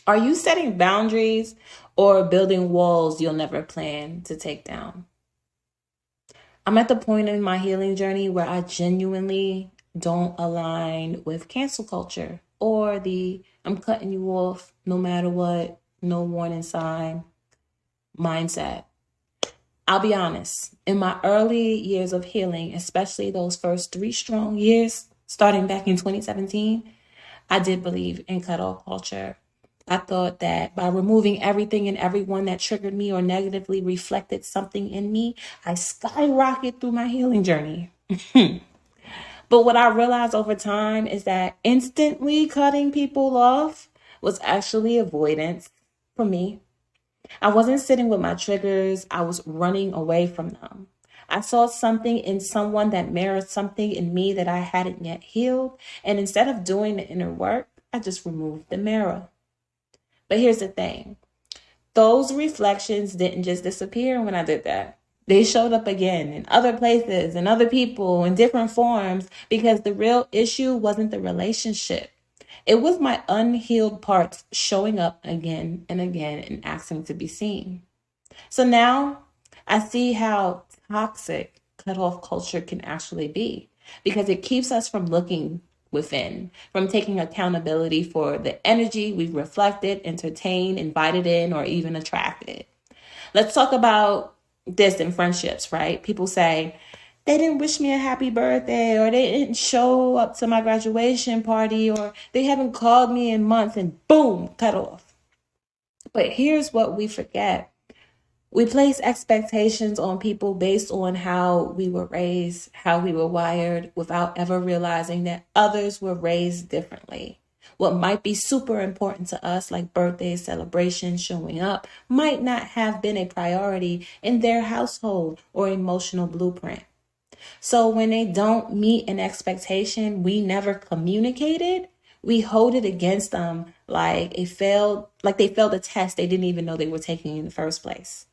Are you setting boundaries or building walls you'll never plan to take down? I'm at the point in my healing journey where I genuinely don't align with cancel culture or the I'm cutting you off no matter what, no warning sign mindset. I'll be honest, in my early years of healing, especially those first 3 strong years, starting back in 2017, I did believe in cutoff culture. I thought that by removing everything and everyone that triggered me or negatively reflected something in me, I skyrocketed through my healing journey. But what I realized over time is that instantly cutting people off was actually avoidance for me. I wasn't sitting with my triggers, I was running away from them. I saw something in someone that mirrored something in me that I hadn't yet healed. And instead of doing the inner work, I just removed the mirror. But here's the thing. Those reflections didn't just disappear when I did that. They showed up again in other places and other people in different forms because the real issue wasn't the relationship. It was my unhealed parts showing up again and again and asking to be seen. So now I see how toxic cutoff culture can actually be because it keeps us from looking within, from taking accountability for the energy we've reflected, entertained, invited in, or even attracted. Let's talk about this in friendships, right? People say, they didn't wish me a happy birthday, or they didn't show up to my graduation party, or they haven't called me in months, and boom, cut off. But here's what we forget. We place expectations on people based on how we were raised, how we were wired, without ever realizing that others were raised differently. What might be super important to us, like birthdays, celebrations, showing up, might not have been a priority in their household or emotional blueprint. So when they don't meet an expectation we never communicated, we hold it against them like they failed a test they didn't even know they were taking in the first place.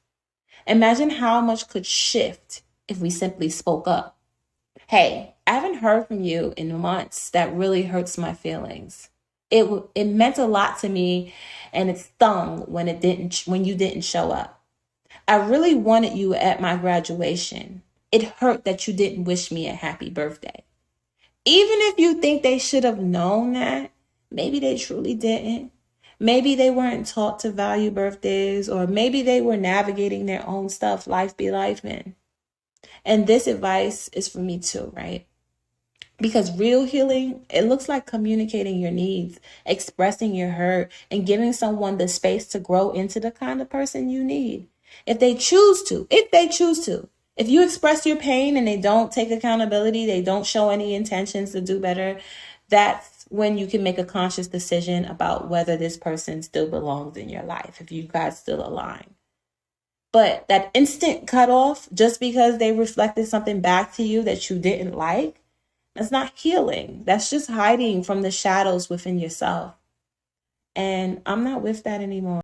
Imagine how much could shift if we simply spoke up. Hey, I haven't heard from you in months. That really hurts my feelings. It meant a lot to me, and it stung when you didn't show up. I really wanted you at my graduation. It hurt that you didn't wish me a happy birthday. Even if you think they should have known that, maybe they truly didn't. Maybe they weren't taught to value birthdays, or maybe they were navigating their own stuff, life be life in. And this advice is for me too, right? Because real healing, it looks like communicating your needs, expressing your hurt, and giving someone the space to grow into the kind of person you need. If they choose to. If you express your pain and they don't take accountability, they don't show any intentions to do better, that's when you can make a conscious decision about whether this person still belongs in your life, if you guys still align. But that instant cutoff, just because they reflected something back to you that you didn't like, that's not healing. That's just hiding from the shadows within yourself. And I'm not with that anymore.